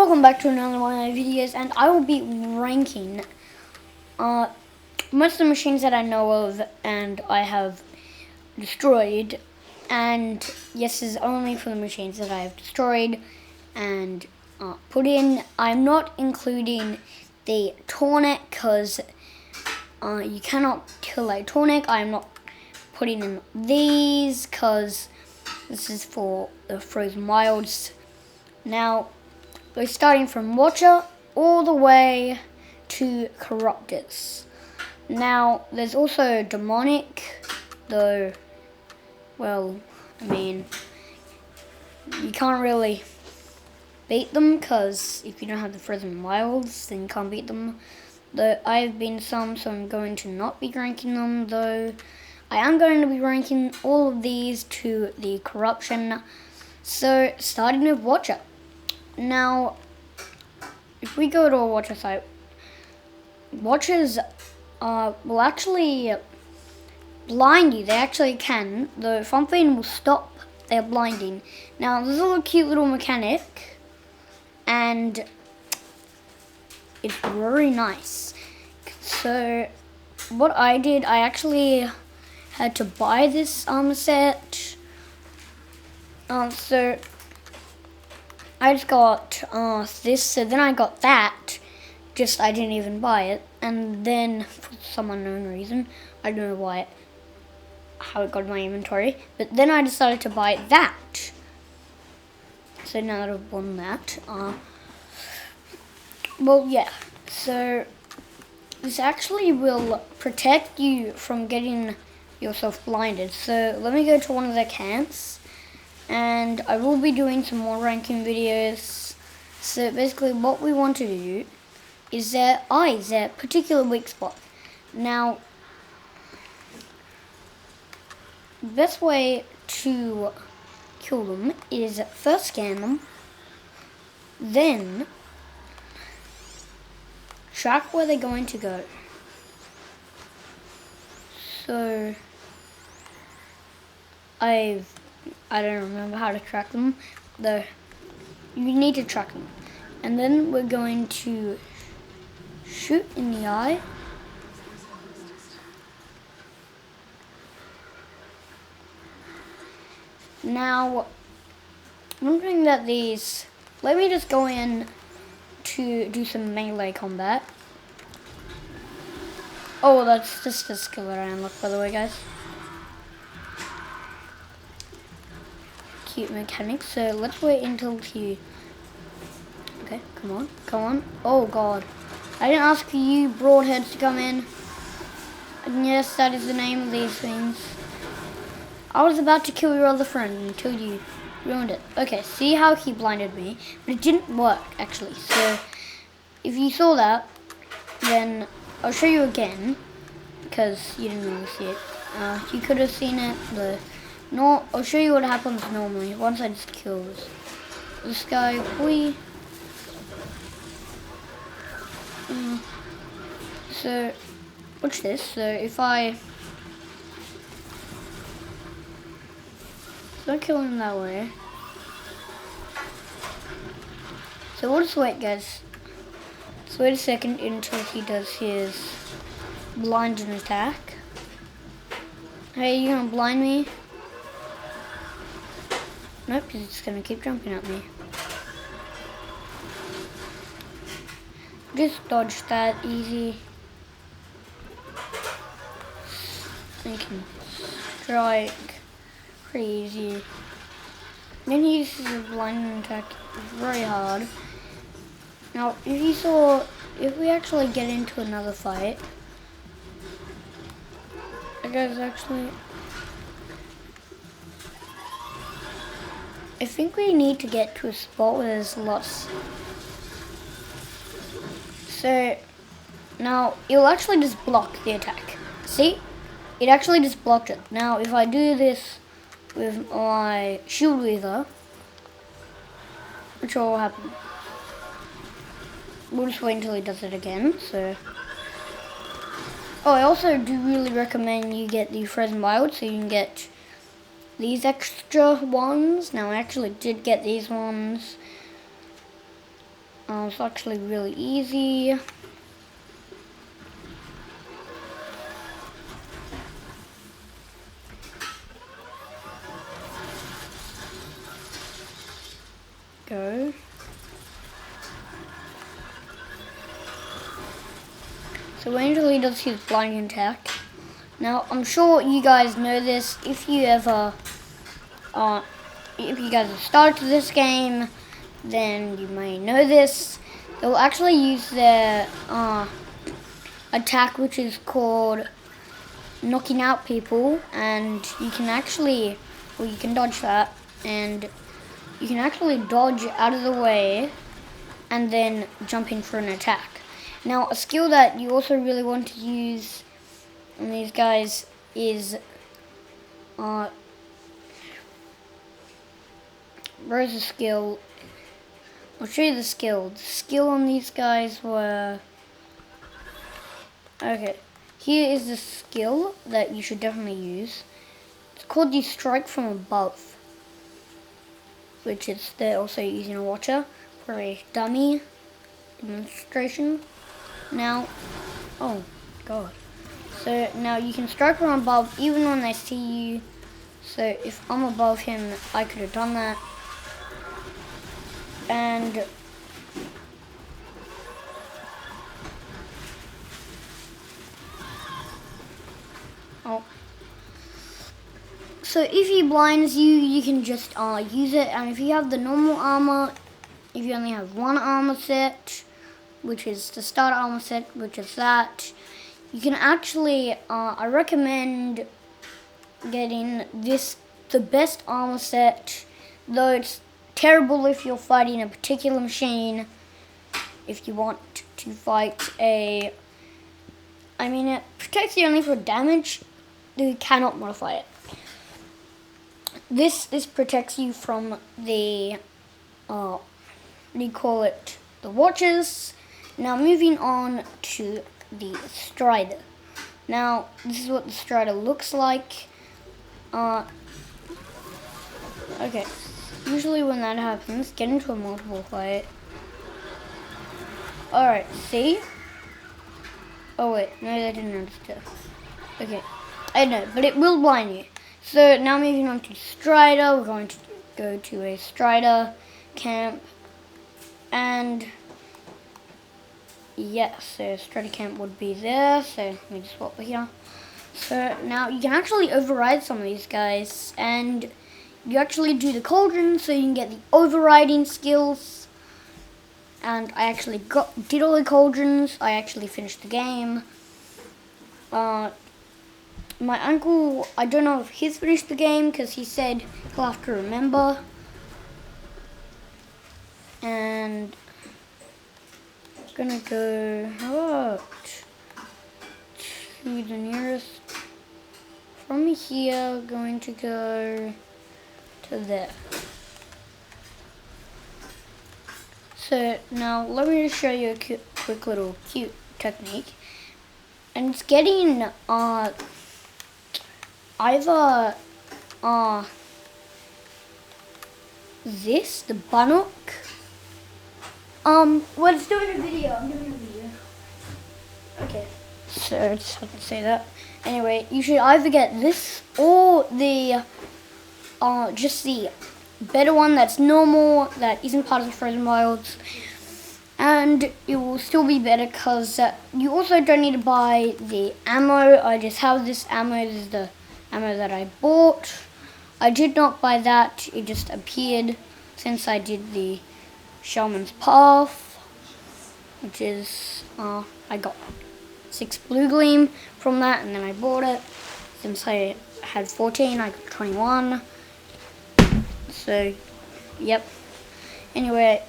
Welcome back to another one of my videos, and I will be ranking most of the machines that I know of and I have destroyed. And yes, this is only for the machines that I have destroyed and put in. I'm not including the Tornek because you cannot kill a Tornek. I'm not putting in these because this is for the Frozen Wilds. Now, we're starting from Watcher all the way to Corruptus. Now, there's also Demonic, though, well, I mean, you can't really beat them because if you don't have the Frozen Wilds, then you can't beat them. Though I've been some, so I'm going to not be ranking them, though I am going to be ranking all of these to the Corruption. So, starting with Watcher. Now, if we go to a Watcher site, Watchers will actually blind you. They actually can. The Thumping will stop their blinding. Now, this is a little cute little mechanic, and it's very nice. So, what I did, I actually had to buy this armor set. So I just got this, so then I got that, just I didn't even buy it, and then for some unknown reason, I don't know how it got in my inventory, but then I decided to buy that. So now that I've won that, well yeah, so this actually will protect you from getting yourself blinded. So let me go to one of the camps. And I will be doing some more ranking videos. So basically what we want to do is their eyes, their particular weak spot. Now, the best way to kill them is first scan them, then track where they're going to go. So, I don't remember how to track them, though you need to track them. And then we're going to shoot in the eye. Now, one thing that let me just go in to do some melee combat. Oh, that's just a skill that I unlocked, by the way, guys. Cute mechanics. So let's wait until he. Okay, come on, come on. Oh god, I didn't ask for you broadheads to come in. And yes, that is the name of these things. I was about to kill your other friend until you ruined it. Okay, see how he blinded me, but it didn't work actually. So if you saw that, then I'll show you again because you didn't really see it. You could have seen it. No, I'll show you what happens normally once I just kill this guy. So, watch this. So if I don't kill him that way. So we'll just wait, guys. Let's wait a second until he does his blinding attack. Hey, you gonna blind me? Nope, he's just gonna keep jumping at me. Just dodge that easy. You can strike pretty easy. Then he uses a blinding attack very hard. Now, if we actually get into another fight, that guy's actually. I think we need to get to a spot where there's lots. So now it'll actually just block the attack. See? It actually just blocked it. Now if I do this with my Shield Weaver, which will happen. We'll just wait until he does it again. So I also do really recommend you get the Frozen Wild so you can get these extra ones. Now I actually did get these ones. It's actually really easy. Go. So Angel does his blinding attack. Now I'm sure you guys know this. If you guys have started this game, then you may know this. They'll actually use their attack, which is called knocking out people, and you can actually, well, you can dodge that, and you can actually dodge out of the way and then jump in for an attack. Now, a skill that you also really want to use on these guys is where's the skill? I'll show you the skill. The skill on these guys were... Okay, here is the skill that you should definitely use. It's called the Strike from Above, which is, they're also using a watcher for a dummy demonstration. Now, oh god. So now you can strike from above even when they see you. So if I'm above him, I could have done that. And oh, so if he blinds you, you can just use it. And if you have the normal armor, if you only have one armor set, which is the starter armor set, which is that, you can actually, I recommend getting this, the best armor set, though it's terrible if you're fighting a particular machine. If you want to fight a, I mean, it protects you only for damage, you cannot modify it. This protects you from the, what do you call it, the watches. Now moving on to the Strider. Now this is what the Strider looks like. Okay, usually when that happens, get into a multiple fight. Alright, see? Oh wait, no, that didn't understand. Okay, I know, but it will blind you. So now moving on to Strider, we're going to go to a Strider camp. And yes, so Strider camp would be there, so let me just swap here. So now you can actually override some of these guys, and you actually do the cauldron so you can get the overriding skills. And I actually did all the cauldrons. I actually finished the game. My uncle, I don't know if he's finished the game because he said he'll have to remember. And I'm gonna go, how about to the nearest, from here, going to go to there. So now let me just show you a quick little cute technique. And it's getting either this, the Bannock. Well, it's doing a video. I'm doing a video. Okay. So I just have to say that. Anyway, you should either get this or the just the better one that's normal, that isn't part of the Frozen Wilds, and it will still be better because you also don't need to buy the ammo. I just have this ammo. This is the ammo that I bought. I did not buy that, it just appeared since I did the Shaman's Path, which is, I got 6 Blue Gleam from that, and then I bought it. Since I had 14, I got 21. So, yep. Anyway,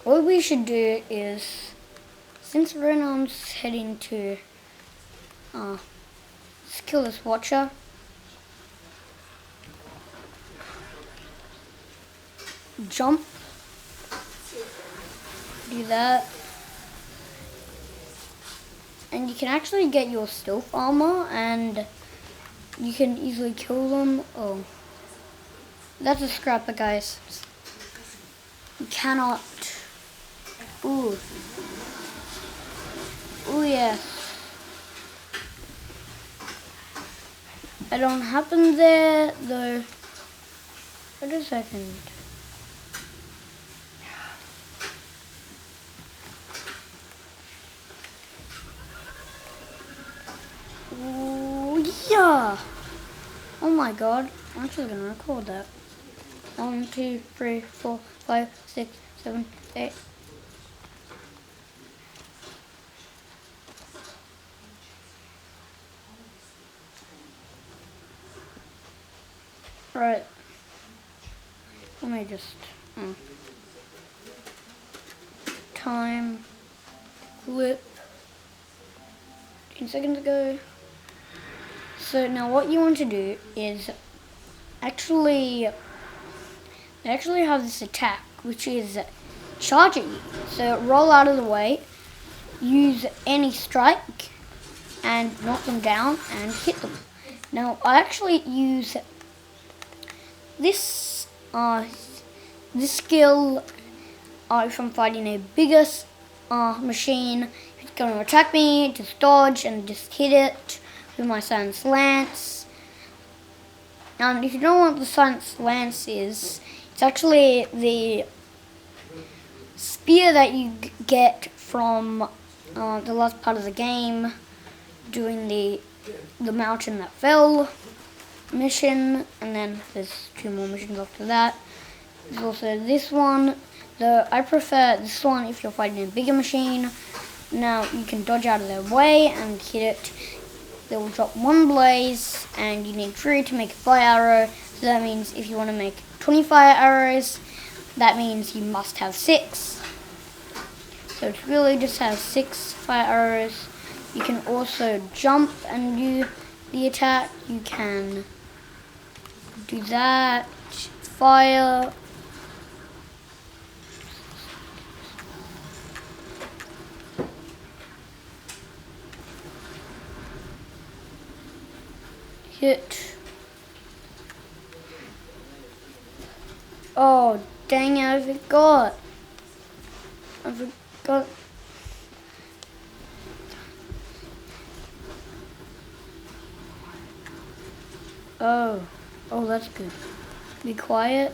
what we should do is, since Renon's heading to, let's kill this Watcher. Jump. Do that. And you can actually get your stealth armor and you can easily kill them. Oh, that's a scrapper, guys. You cannot Ooh. Ooh, yes. I don't happen there, though. Wait a second. Ooh, yeah. Oh my god. I'm just gonna record that. 1, 2, 3, 4, 5, 6, 7, 8. Right. Let me just time clip 10 seconds ago. So now what you want to do is actually have this attack, which is charging you. So roll out of the way, use any strike, and knock them down and hit them. Now I actually use this skill if I'm fighting a bigger machine. It's going to attack me, just dodge and just hit it with my Silence Lance. And if you don't know what the Silence Lance is, it's actually the spear that you get from the last part of the game, doing the mountain that fell mission, and then there's 2 more missions after that. There's also this one, though I prefer this one if you're fighting a bigger machine. Now you can dodge out of their way and hit it. They will drop 1 blaze, and you need 3 to make a fire arrow. So that means if you want to make 20 fire arrows, that means you must have 6. So it really just has 6 fire arrows. You can also jump and do the attack. You can do that. Fire. Hit. Oh, dang it, I forgot. Oh, that's good. Be quiet.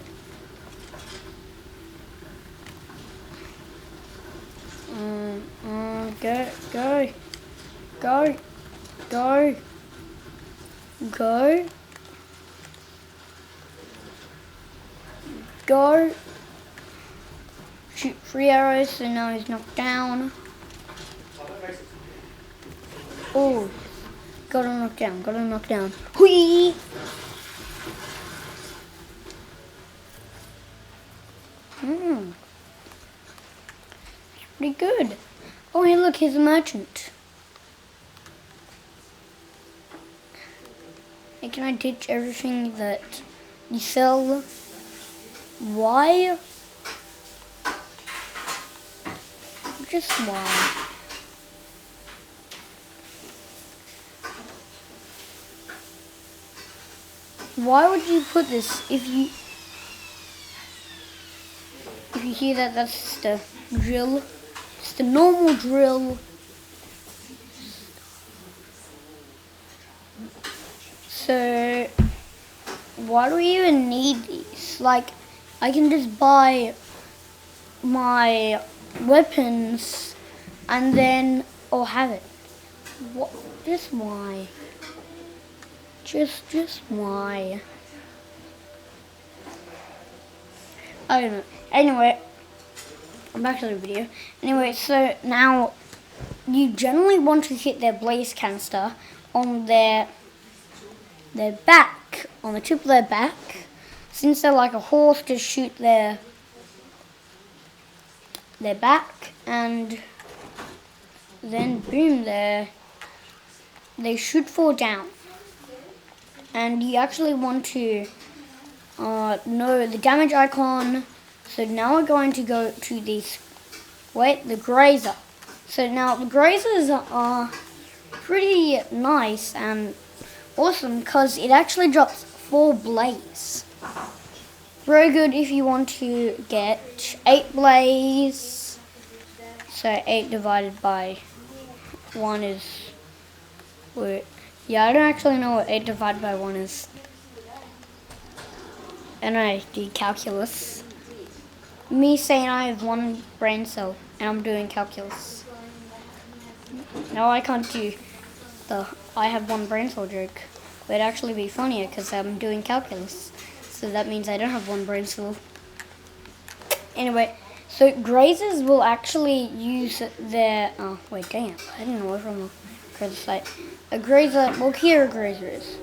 Go. Shoot 3 arrows, so now he's knocked down. Oh, gotta knock down. Whee! Pretty good. Oh, hey, look, here's a merchant. Hey, can I ditch everything that you sell? Why? Just why? Why would you put this if you hear that? That's just a drill, just a normal drill. So why do we even need these? Like, I can just buy my weapons and then I'll have it. What? Just why? Just why? I don't know. Anyway, I'm back to the video. Anyway, so now you generally want to hit their blaze canister on their back, on the tip of their back. Since they're like a horse, just shoot their back, and then boom, they should fall down. And you actually want to know the damage icon. So now we're going to go to the grazer. So now the grazers are pretty nice and awesome because it actually drops 4 blaze. Very good if you want to get 8 blaze. So 8 divided by 1 is... Wait. Yeah, I don't actually know what 8 divided by 1 is. And I do calculus. Me saying I have 1 brain cell and I'm doing calculus. No, I can't do the I have 1 brain cell joke. But it'd actually be funnier because I'm doing calculus. So that means I don't have 1 brain cell. Anyway, so grazers will actually use their... Oh, wait, damn. I didn't know from the grazer site. A grazer... Well, here a grazer is.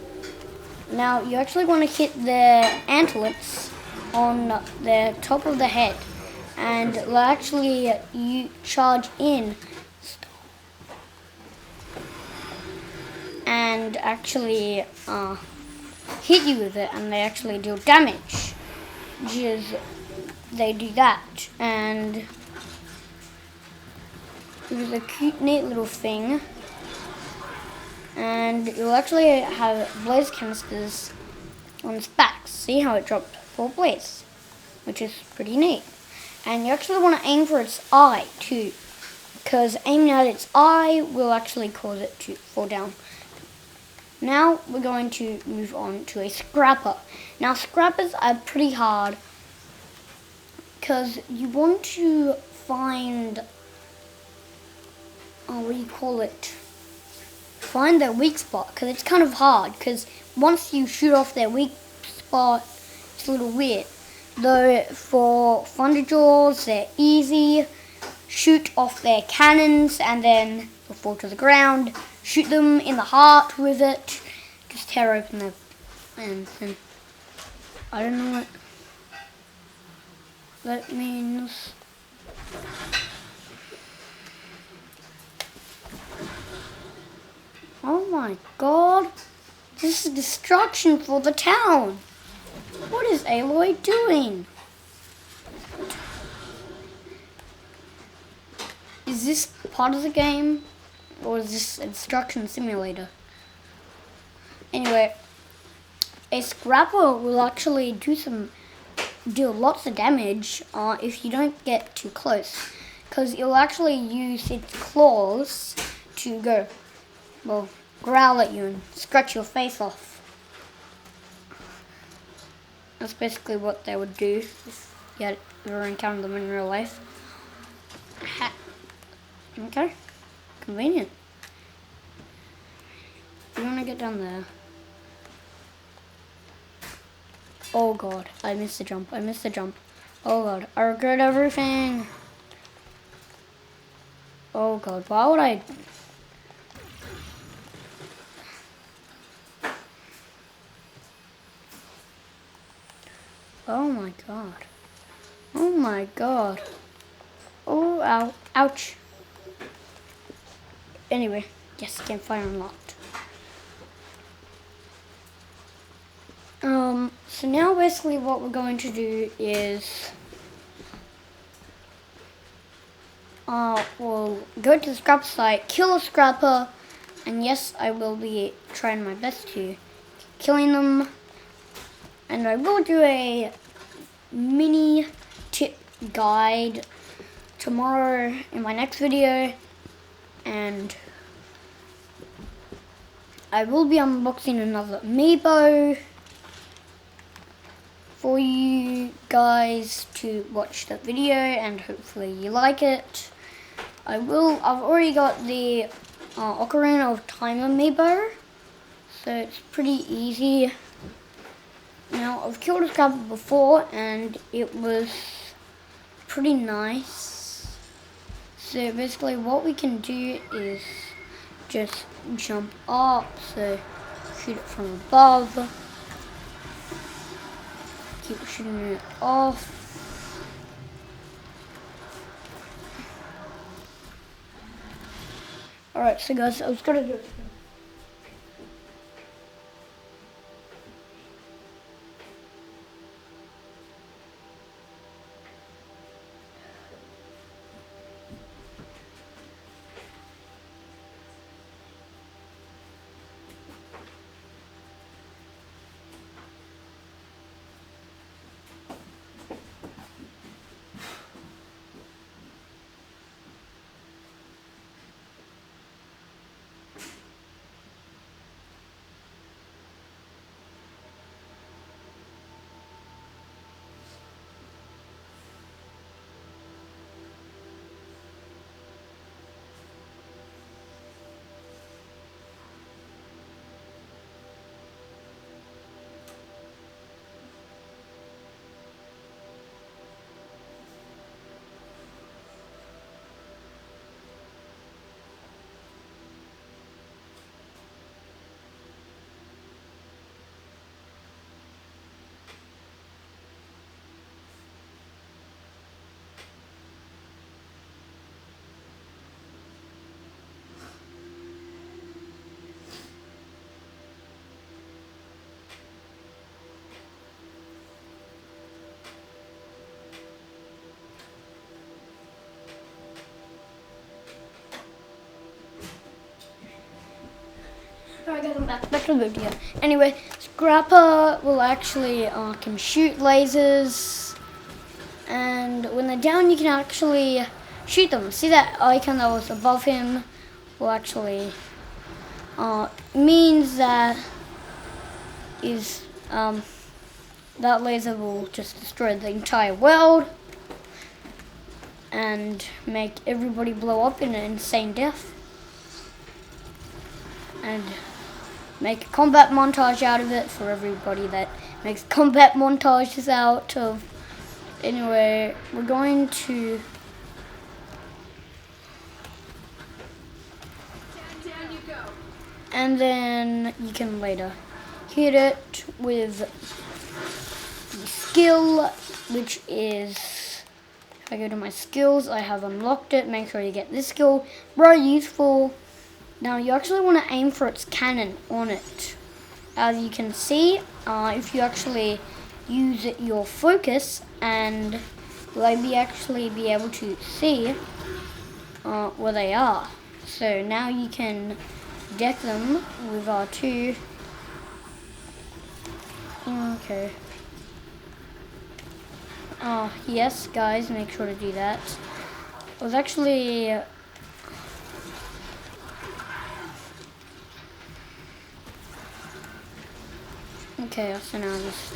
Now, you actually want to hit their antlers on the top of the head. And they'll actually you charge in and actually hit you with it, and they actually deal damage. Just they do that, and it was a cute, neat little thing. And you'll actually have blaze canisters on its back. See how it dropped 4 blaze, which is pretty neat. And you actually want to aim for its eye too, because aiming at its eye will actually cause it to fall down. Now we're going to move on to a scrapper. Now scrappers are pretty hard because you want to find, what do you call it? Find their weak spot, because it's kind of hard, because once you shoot off their weak spot, it's a little weird. Though for Thunderjaws, they're easy. Shoot off their cannons and then they'll fall to the ground. Shoot them in the heart with it. Just tear open their and I don't know what that means. Oh my god. This is destruction for the town. What is Aloy doing? Is this part of the game? Or is this a destruction simulator? Anyway, a scrapper will actually deal lots of damage if you don't get too close. Because it'll actually use its claws to growl at you and scratch your face off. That's basically what they would do if you had ever encountered them in real life. Okay, convenient. You want to get down there? Oh god, I missed the jump. Oh god, I regret everything. Oh god, why would I... Oh my god. Oh my god. Oh, ow, ouch. Anyway, yes, campfire unlocked. So now basically what we're going to do is we'll go to the scrap site, kill a scrapper, and yes, I will be trying my best to killing them. And I will do a mini tip guide tomorrow in my next video, and I will be unboxing another amiibo for you guys to watch that video, and hopefully you like it. I've already got the Ocarina of Time amiibo, so it's pretty easy. Now, I've killed a scrapper before and it was pretty nice. So basically what we can do is just jump up, so shoot it from above, keep shooting it off. Alright, so guys, I was gonna do it. Alright guys, I'm back to the video. Anyway, Scrapper will actually can shoot lasers, and when they're down you can actually shoot them. See that icon that was above him will actually means that that laser will just destroy the entire world and make everybody blow up in an insane death, and make a combat montage out of it for everybody that makes combat montages out of. Anyway, we're going to and then you can later hit it with the skill, which is, if I go to my skills, I have unlocked it. Make sure you get this skill, very useful. Now you actually want to aim for its cannon on it. As you can see, if you actually use your focus, and you'll actually be able to see where they are. So now you can deck them with R2. Okay. Yes, guys, make sure to do that. I was actually okay, so now just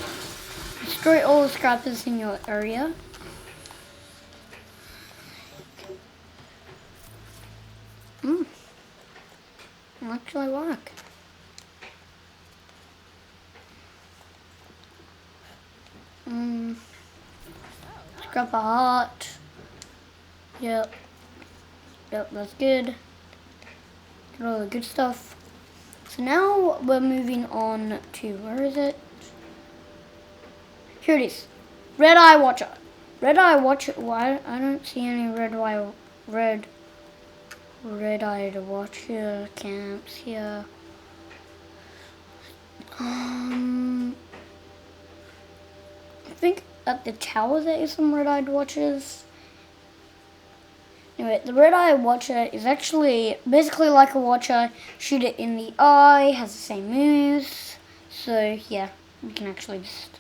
destroy all the scrappers in your area. Actually work. Scrap a heart. Yep, that's good. Got all the good stuff. So now we're moving on to, where is it? Here it is. Red Eye Watcher. Red Eye Watcher. Why? I don't see any red-eyed watcher camps here. I think at the tower there is some red-eyed watchers. Anyway, the red-eyed watcher is actually basically like a watcher. Shoot it in the eye, has the same moves. So yeah, we can actually just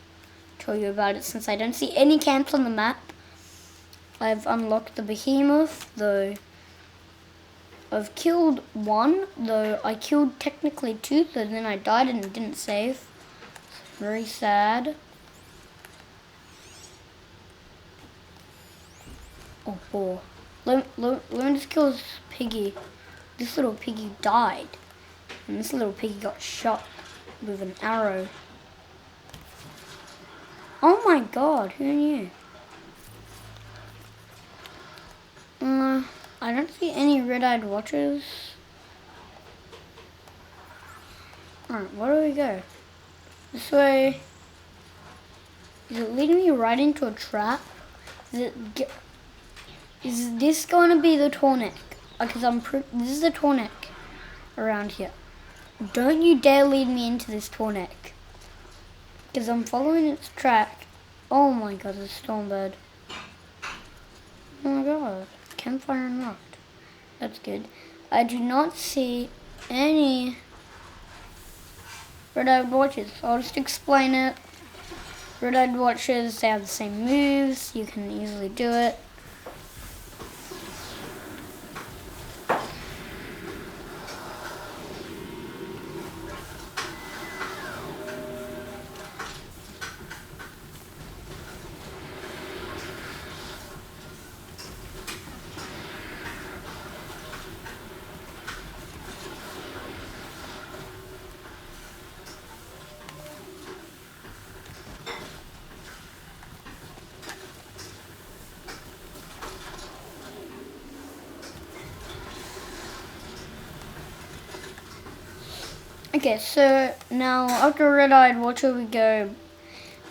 tell you about it since I don't see any camps on the map. I've unlocked the behemoth, though I've killed one, though I killed technically two, so then I died and didn't save. Very sad. Oh boy. Learn to kill this piggy. This little piggy died. And this little piggy got shot with an arrow. Oh my god, who knew? I don't see any red-eyed watchers. Alright, where do we go? This way. Is it leading me right into a trap? Is this going to be the Tornek? Because this is the Tornek around here. Don't you dare lead me into this Tornek. Because I'm following its track. Oh my god, there's a Stormbird. Oh my god. Campfire unlocked. That's good. I do not see any red-eyed watchers. I'll just explain it. Red-eyed watchers, they have the same moves. You can easily do it. Okay, so now after red-eyed watcher we go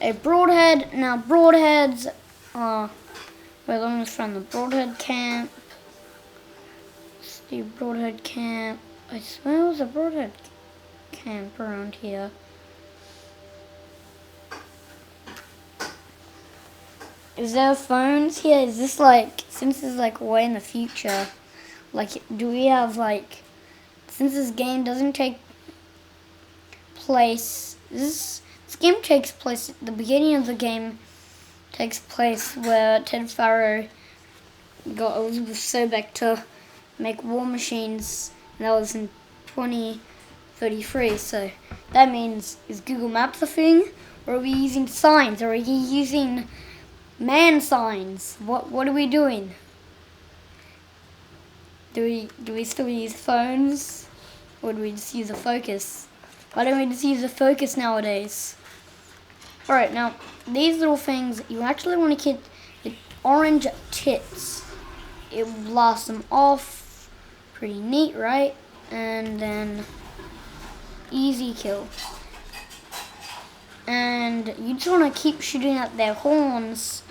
a broadhead. Now broadheads are, well, I'm from the broadhead camp. It's the broadhead camp. I swear there was a broadhead camp around here. Is there phones here? Is this like, since it's like way in the future, like do we have like, since this game doesn't take place. This game takes place at the beginning of the game. Takes place where Ted Faro got Elizabeth Sobeck to make war machines, and that was in 2033. So that means, is Google Maps a thing, or are we using signs, or are we using man signs? What are we doing? Do we still use phones, or do we just use a focus? Why don't we just use a focus nowadays? Alright, now these little things, you actually want to get the orange tips. It will blast them off. Pretty neat, right? And then easy kill. And you just want to keep shooting at their horns,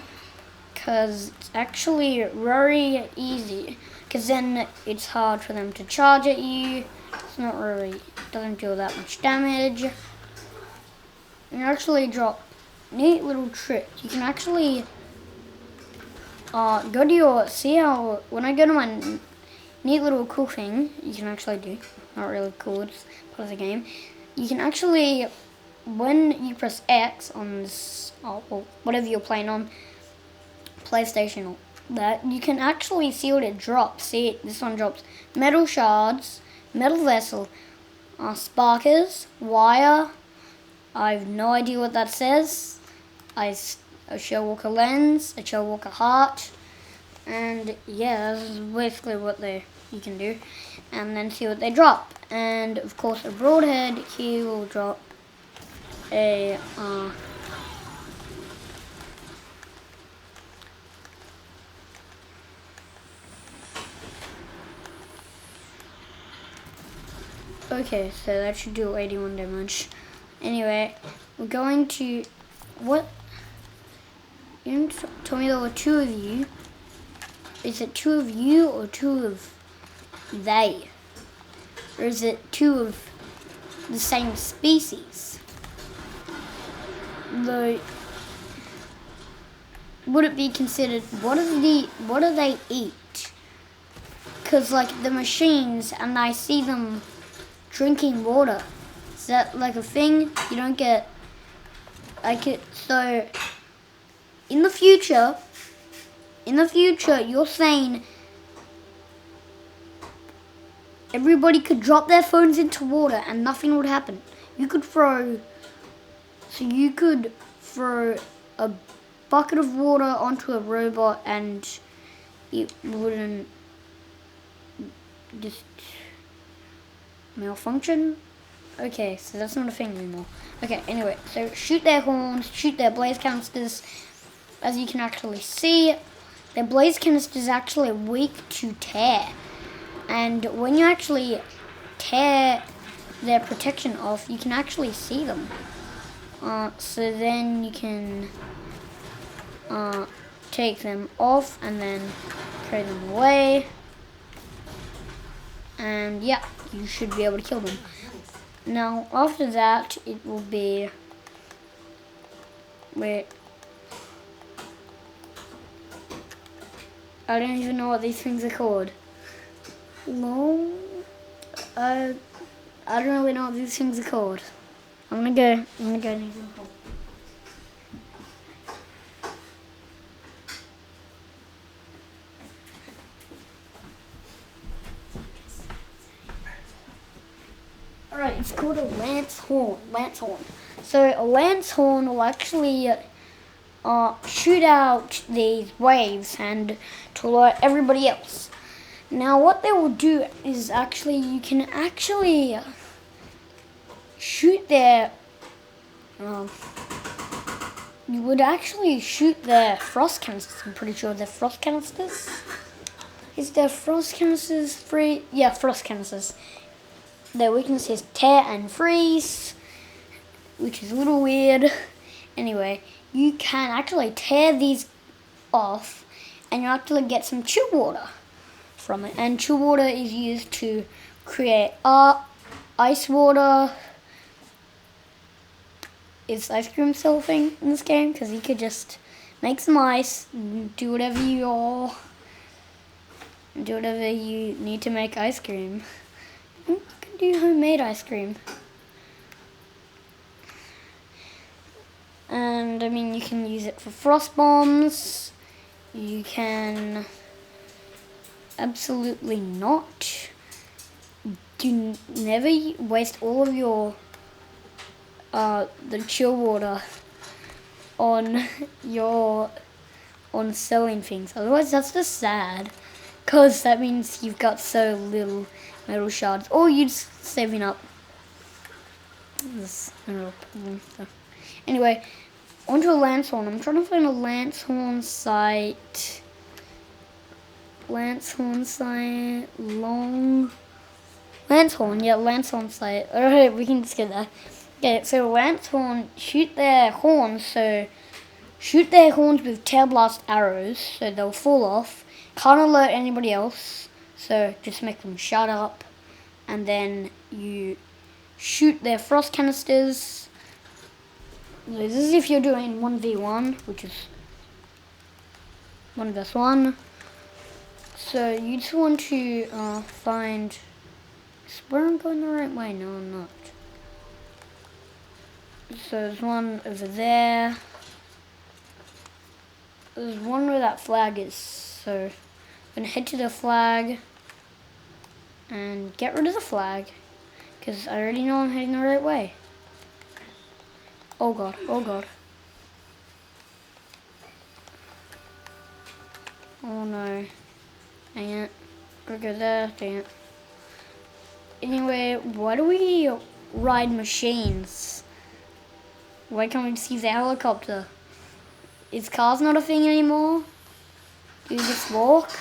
because it's actually very easy. Because then it's hard for them to charge at you. It's not really, doesn't do that much damage. You actually drop neat little trick. You can actually go to your, see how, when I go to my neat little cool thing, you can actually do, not really cool, it's part of the game. You can actually, when you press X on this, or whatever you're playing on, PlayStation or that, you can actually see what it drops. See, this one drops metal shards, metal vessel, sparkers, wire. I have no idea what that says. A Shellwalker lens, a Shellwalker heart, and yeah, this is basically what you can do. And then see what they drop. And of course, a broadhead here will drop a okay, so that should do 81 damage. Anyway, we're going to, what? You told me there were two of you. Is it two of you or two of they? Or is it two of the same species? Though, would it be considered, what do they eat? Because like the machines, and I see them drinking water. Is that like a thing? You don't get, so in the future, you're saying everybody could drop their phones into water and nothing would happen. You could throw a bucket of water onto a robot and it wouldn't just malfunction. Okay, so that's not a thing anymore. Okay, anyway, so shoot their horns, shoot their blaze canisters. As you can actually see, their blaze canister is actually weak to tear. And when you actually tear their protection off, you can actually see them. So then you can take them off and then throw them away. And yeah, you should be able to kill them. Now, after that, it will be, wait, I don't even know what these things are called. No, I don't really know what these things are called. I'm gonna go and use them. Alright, it's called a lance horn. So a lance horn will actually shoot out these waves and to alert everybody else. Now what they will do is actually, you can actually shoot their, you would actually shoot their frost canisters. I'm pretty sure they're frost canisters. Is their frost canisters free? Yeah, frost canisters. Their weakness is tear and freeze, which is a little weird. Anyway, you can actually tear these off and you actually get some chill water from it. And chill water is used to create ice water. Is ice cream still a thing in this game? Because you could just make some ice and do whatever you need to make ice cream. You can do homemade ice cream. And I mean, you can use it for frost bombs. You can absolutely not. Do never waste all of your the chill water on your on selling things. Otherwise, that's just sad. Cause that means you've got so little metal shards, or you're just saving up. This metal problem. So. Anyway, onto a Lancehorn. I'm trying to find a Lancehorn site. Lancehorn site. Lancehorn, yeah, Lancehorn site. Alright, we can just get there. Okay, so Lancehorn shoot their horns, so shoot their horns with tail blast arrows, so they'll fall off. Can't alert anybody else, so just make them shut up. And then you shoot their frost canisters. This is if you're doing 1v1, which is 1 vs 1. So you just want to find... Where I'm going the right way? No, I'm not. So there's one over there. There's one where that flag is. So I'm going to head to the flag and get rid of the flag, because I already know I'm heading the right way. Oh god, oh god. Oh no. Dang it. Gotta go there, dang it. Anyway, why do we ride machines? Why can't we just use a helicopter? Is cars not a thing anymore? Do you just walk?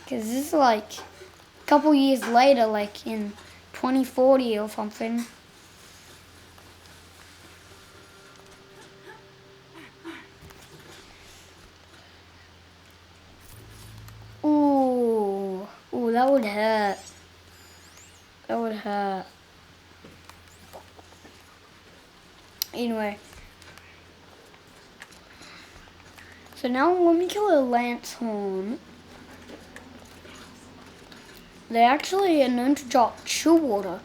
Because this is like a couple years later, like in 2040 or something. Ooh, that would hurt. That would hurt. Anyway. So now when we kill a Lancehorn, they actually are known to drop chill water,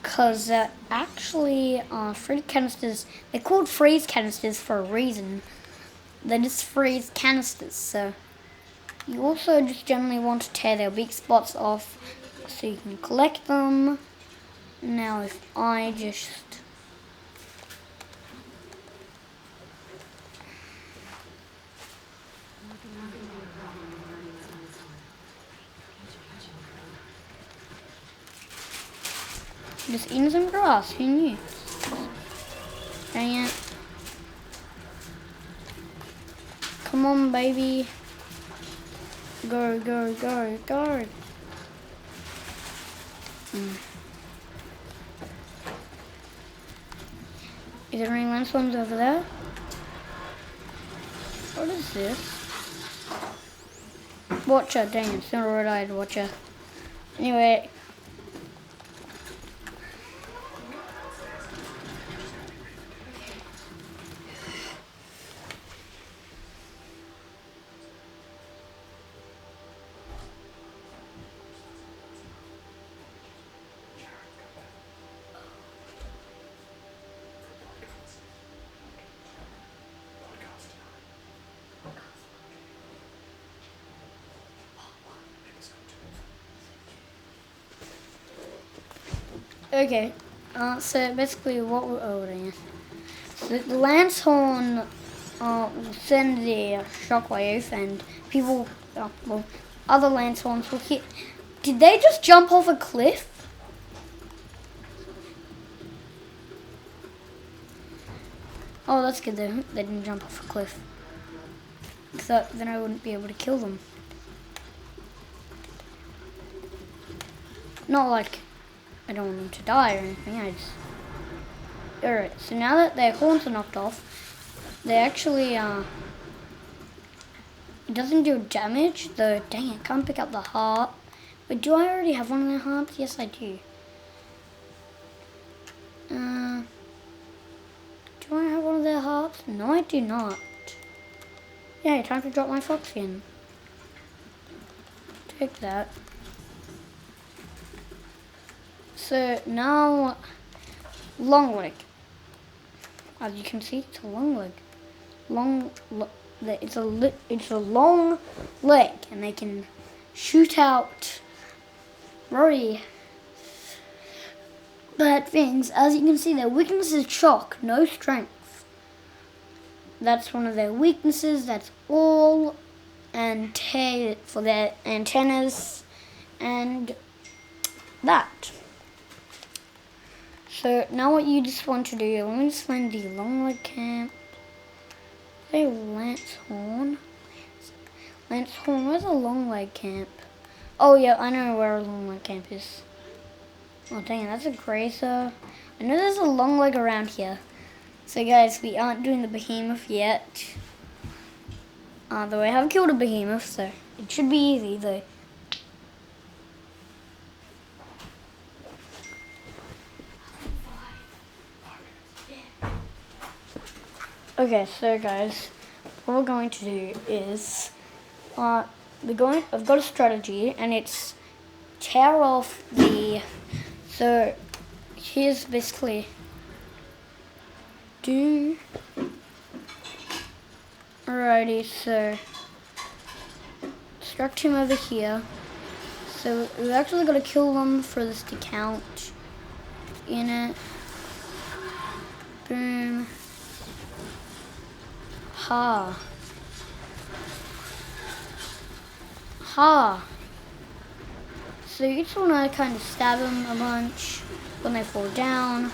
because they're actually freeze canisters. They're called freeze canisters for a reason. They just freeze canisters, so you also just generally want to tear their weak spots off so you can collect them. Now if I just... Just eating some grass, who knew? Dang it. Come on, baby. Go, go, go, go. Is there any Lancehorns over there? What is this? Watcher, dang it, it's not a red-eyed watcher. Anyway. Okay, so basically what we're doing is the Lancehorn will send the shockwave, and people, other Lancehorns will hit. Did they just jump off a cliff? Oh, that's good, they didn't jump off a cliff. So then I wouldn't be able to kill them. Not like I don't want them to die or anything, I just... Alright, so now that their horns are knocked off, they actually, it doesn't do damage, though, dang it, can't pick up the heart. But do I already have one of their hearts? Yes, I do. Do I have one of their hearts? No, I do not. Yeah, time to drop my fox skin. Take that. So now, Longleg. As you can see, it's a long leg. It's a long leg, and they can shoot out very bad things. As you can see, their weakness is shock, no strength. That's one of their weaknesses. That's all. And tail for their antennas, and that. So now what you just want to do, let me just find the Longleg camp. Hey, Lancehorn. Lancehorn, where's a Longleg camp? Oh yeah, I know where a Longleg camp is. Oh dang it, that's a grazer. I know there's a Longleg around here. So guys, we aren't doing the behemoth yet. Though I have killed a behemoth, so it should be easy though. Okay, so guys, what we're going to do is, I've got a strategy, and it's tear off the. So here's basically do. Alrighty, so distract him over here. So we've actually got to kill them for this to count in it. Boom. Ha. Ha. So you just want to kind of stab them a bunch when they fall down.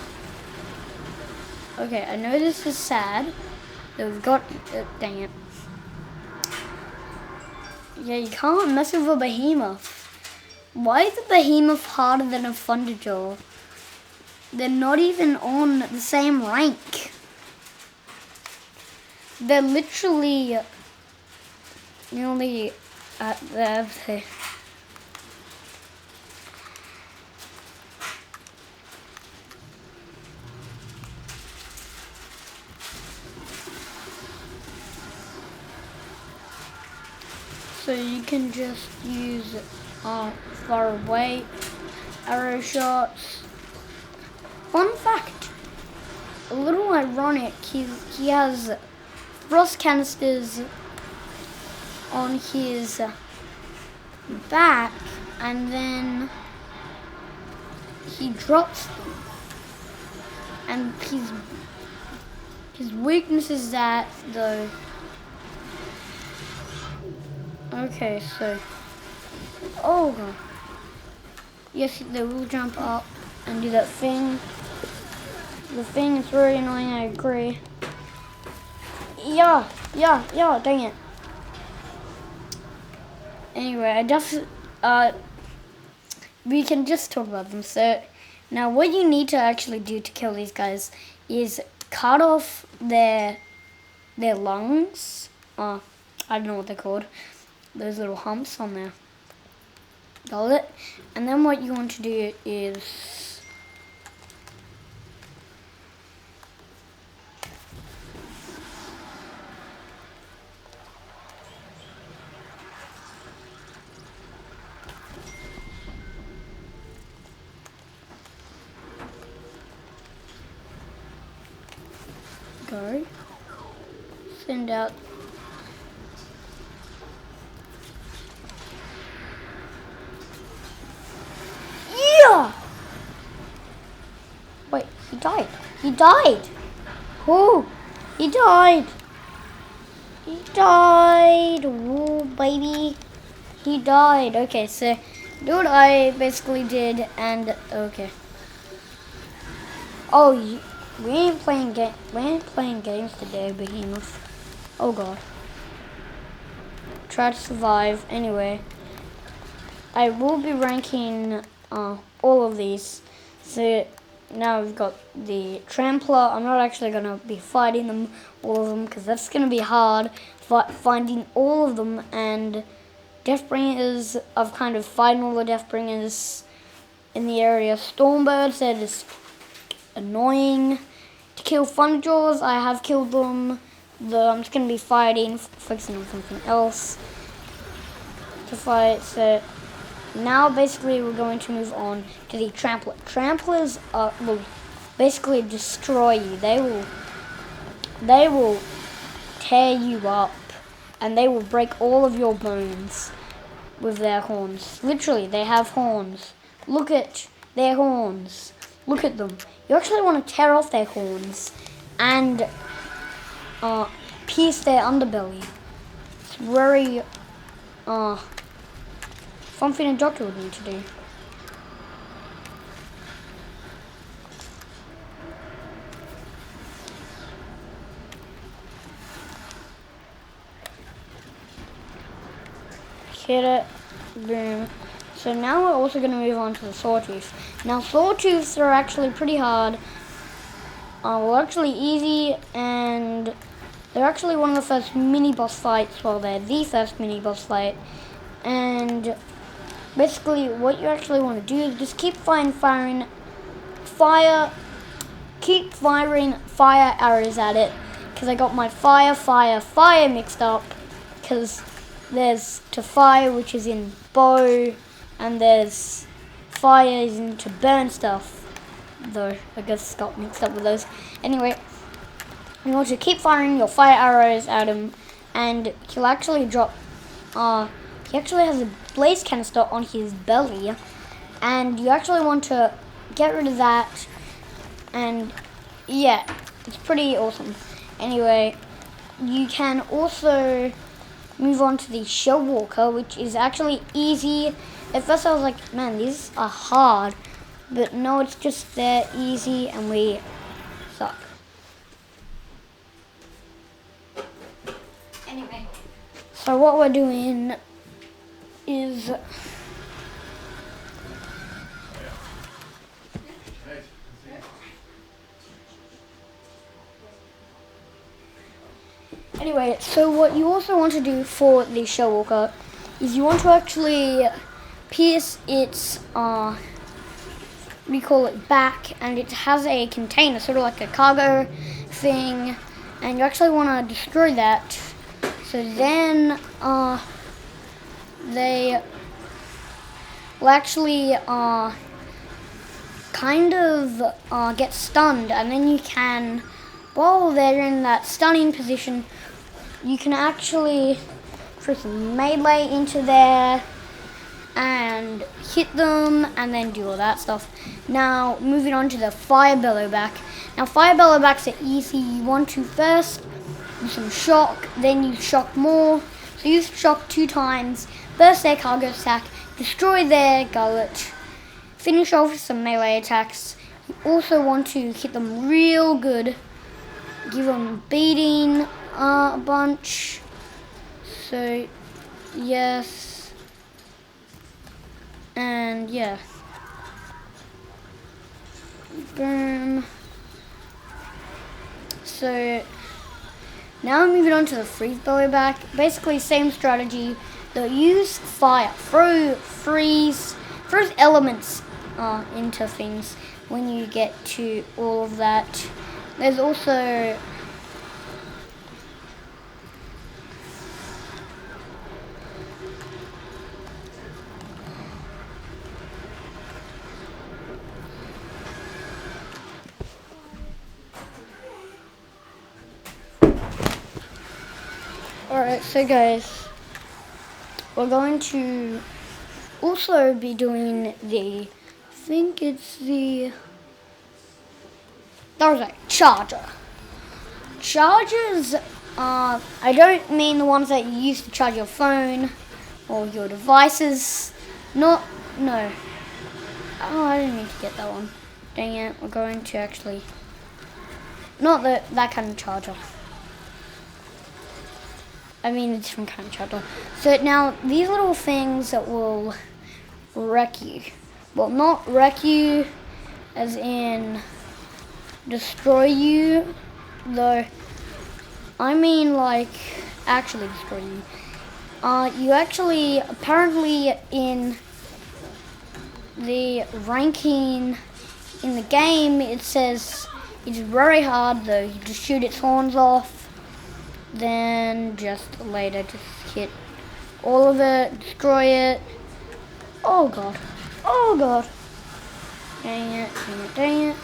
Okay, I know this is sad. That we've got, dang it. Yeah, you can't mess with a behemoth. Why is a behemoth harder than a Thunderjaw? They're not even on the same rank. They're literally nearly at the. So you can just use far away arrow shots. Fun fact, a little ironic, he has frost canisters on his back, and then he drops them. And his weakness is that though. Okay, so oh god. Yes, they will jump up and do that thing. The thing is very annoying, I agree. Yeah, dang it. Anyway, we can just talk about them. So, now what you need to actually do to kill these guys is cut off their lungs. I don't know what they're called. Those little humps on there. Got it? And then what you want to do is go send out Wait, he died. He died. Oh, he died. He died. Oh, baby. He died. Okay, so do what I basically did, and okay. Oh, we ain't playing games today, Behemoth. Oh god. Try to survive. Anyway, I will be ranking all of these. So now we've got the Trampler. I'm not actually going to be fighting them, all of them, because that's going to be hard, finding all of them. And Deathbringers, I've kind of fighting all the Deathbringers in the area. Stormbirds, they're just annoying. To kill Thunderjaws, I have killed them. I'm just going to be fighting, focusing on something else to fight. So now basically we're going to move on to the Trampler. Tramplers will basically destroy you. They will they will tear you up, and they will break all of your bones with their horns. Literally, they have horns. Look at their horns. Look at them. You actually want to tear off their horns and pierce their underbelly. It's very something a doctor would need to do. Hit it, boom. So now we're also going to move on to the sawtooth. Now sawtooths are actually pretty hard. Well, actually easy, and they're actually one of the first mini boss fights. Well, they're the first mini boss fight. And basically, what you actually want to do is just keep firing fire arrows at it. Because I got my fire mixed up. Because there's to fire, which is in bow, and there's fire is into burn stuff. Though I guess got mixed up with those. Anyway, you want to keep firing your fire arrows at him, and he'll actually drop. He actually has a blaze canister on his belly, and you actually want to get rid of that. And yeah, it's pretty awesome. Anyway, you can also move on to the Shell Walker, which is actually easy. At first I was like, man, these are hard. But no, it's just they're easy and we suck. Anyway, so what we're doing is anyway, so what you also want to do for the Shell Walker is you want to actually pierce its we call it back, and it has a container, sort of like a cargo thing, and you actually want to destroy that. So then they will actually kind of get stunned, and then you can, while they're in that stunning position, you can actually throw some melee into there and hit them, and then do all that stuff. Now, moving on to the Fire Bellowback. Now, Fire Bellowbacks are easy. You want to first do some shock, then you shock more. So you shock 2 times, burst their cargo sack, destroy their gullet, finish off with some melee attacks. You also want to hit them real good, give them beating a bunch. So, yes. And yeah, boom. So now I'm moving on to the Freeze Bellowback. Basically, same strategy. They'll use fire, throws elements into things. When you get to all of that, there's also alright, so guys, we're going to also be doing the, I think it's the, that was like charger. Chargers, I don't mean the ones that you use to charge your phone or your devices. No. Oh, I didn't mean to get that one. Dang it, we're going to actually, not that kind of charger. I mean a different kind of charger. So now, these little things that will wreck you. Well, not wreck you as in destroy you, though. I mean like actually destroy you. You actually, apparently in the ranking in the game, it says it's very hard though. You just shoot its horns off. Then just later just hit all of it, destroy it. Oh god. Dang it.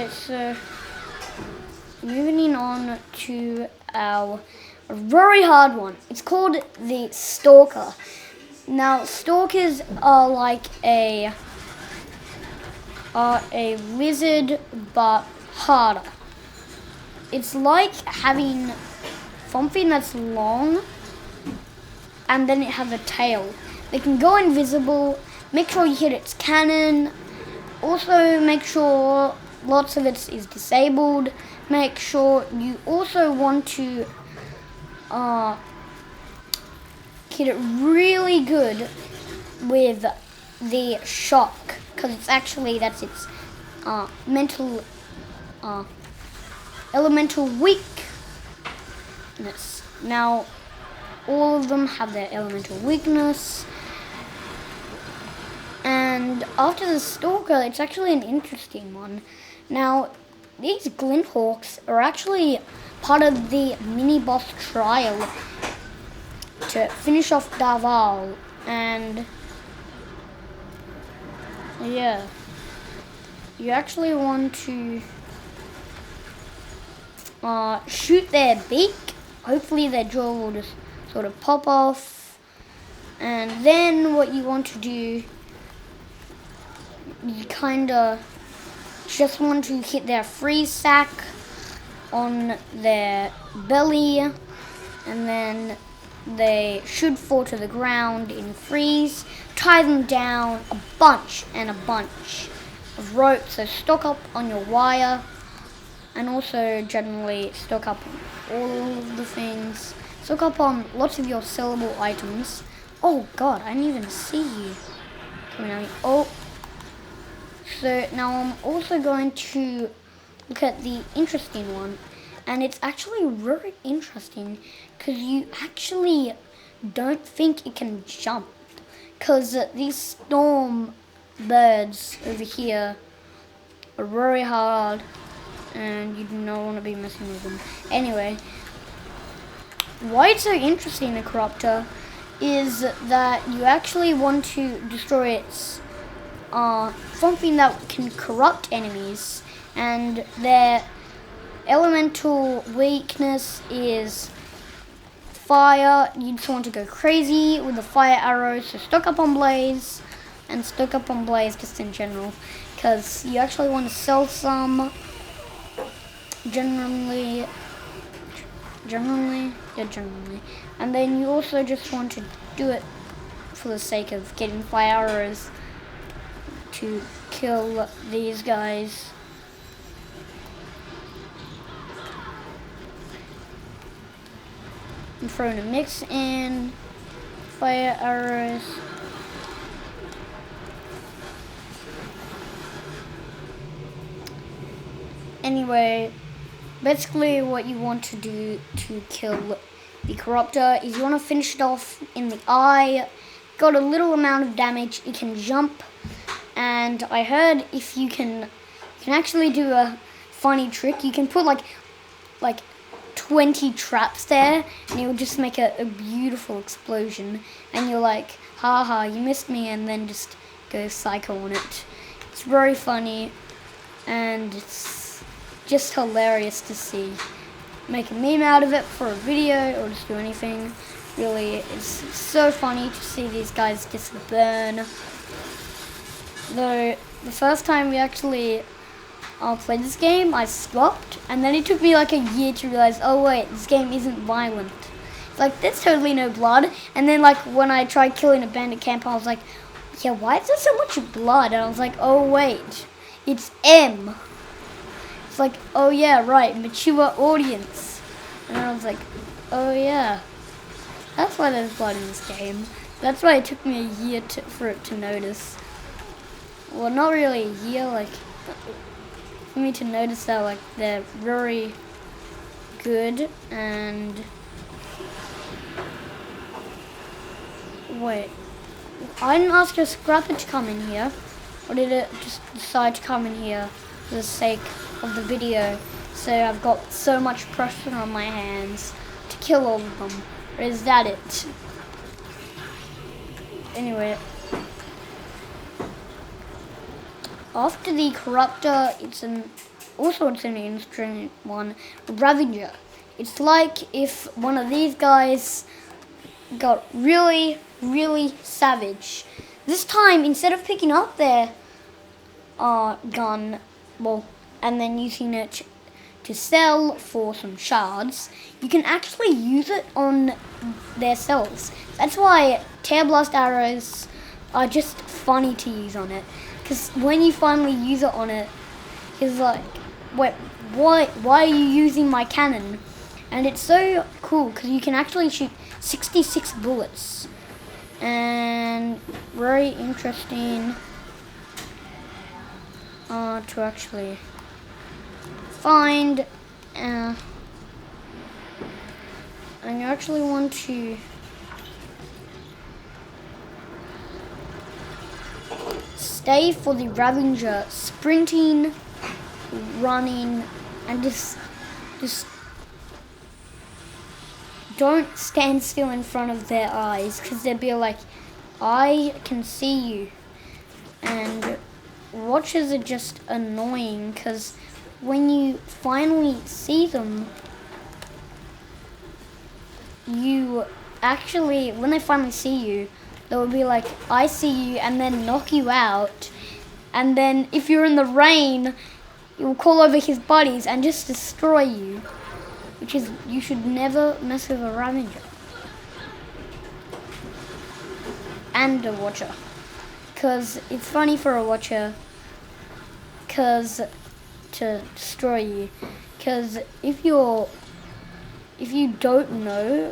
Alright, so moving on to our very hard one. It's called the Stalker. Now, stalkers are like a lizard, but harder. It's like having something that's long and then it has a tail. They can go invisible. Make sure you hit its cannon. Also make sure lots of it is disabled. Make sure you also want to hit it really good with the shock, because it's actually, that's its elemental weakness. Now, all of them have their elemental weakness. And after the Stalker, it's actually an interesting one. Now, these Glinthawks are actually part of the mini-boss trial to finish off Davao. And yeah, you actually want to shoot their beak. Hopefully their jaw will just sort of pop off. And then what you want to do, you kind of just want to hit their freeze sack on their belly, and then they should fall to the ground in freeze. Tie them down a bunch of rope, so stock up on your wire, and also generally stock up on all of the things. Stock up on lots of your sellable items. Oh god, I didn't even see you coming at me. Oh. So now I'm also going to look at the interesting one, and it's actually very interesting because you actually don't think it can jump, because these storm birds over here are very hard and you do not want to be messing with them. Anyway, why it's so interesting, the Corruptor, is that you actually want to destroy its something that can corrupt enemies, and their elemental weakness is fire. You just want to go crazy with the fire arrows, so stock up on blaze, and stock up on blaze just in general, because you actually want to sell some generally, and then you also just want to do it for the sake of getting fire arrows to kill these guys. I'm throwing a mix in fire arrows. Anyway, basically what you want to do to kill the Corruptor is you want to finish it off in the eye. Got a little amount of damage. It can jump, and I heard if you can actually do a funny trick. You can put like 20 traps there, and it will just make a beautiful explosion, and you're like, haha, you missed me, and then just go psycho on it. It's very funny, and it's just hilarious to see. Make a meme out of it for a video, or just do anything. Really, it's so funny to see these guys just burn. Though, the first time we actually played this game, I stopped, and then it took me like a year to realize, oh wait, this game isn't violent. It's like, there's totally no blood. And then like when I tried killing a bandit camper, I was like, yeah, why is there so much blood? And I was like, oh wait, it's M. It's like, oh yeah, right, mature audience. And I was like, oh yeah, that's why there's blood in this game. That's why it took me a year for it to notice. Well, not really a year, like, for me to notice that, like, they're very good. And wait, I didn't ask a Scrapper to come in here, or did it just decide to come in here for the sake of the video? So I've got so much pressure on my hands to kill all of them. Or is that it? Anyway, after the Corruptor, it's also it's an interesting one, Ravager. It's like if one of these guys got really, really savage. This time, instead of picking up their gun, and then using it to sell for some shards, you can actually use it on themselves. That's why tear blast arrows are just funny to use on it. Because when you finally use it on it, it's like, wait, why are you using my cannon? And it's so cool because you can actually shoot 66 bullets. And very interesting to actually find. And you actually want to stay for the Ravager, sprinting, running, and just don't stand still in front of their eyes, because they'll be like, I can see you. And watchers are just annoying, because when you finally see them, when they finally see you, they'll be like, I see you, and then knock you out. And then if you're in the rain, you'll call over his buddies and just destroy you. Which is, you should never mess with a Ravager. And a Watcher. Because it's funny for a Watcher to destroy you. Because if you don't know,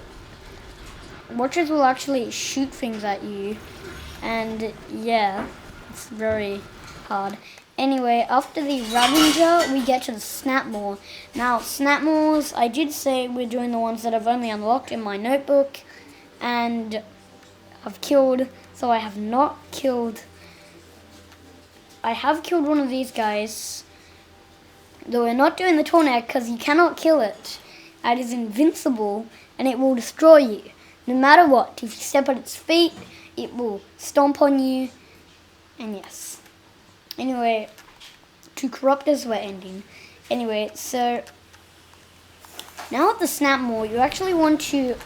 Watchers will actually shoot things at you. And yeah, it's very hard. Anyway, after the Ravager, we get to the Snapmaw. Now, Snapmaws, I did say we're doing the ones that I've only unlocked in my notebook. And I've killed, so I have not killed. I have killed one of these guys. Though we're not doing the Tornaq because you cannot kill it. It is invincible and it will destroy you. No matter what, if you step on its feet, it will stomp on you. And yes. Anyway, to Corruptors we're ending. Anyway, so now with the Snapmaw, you actually want to,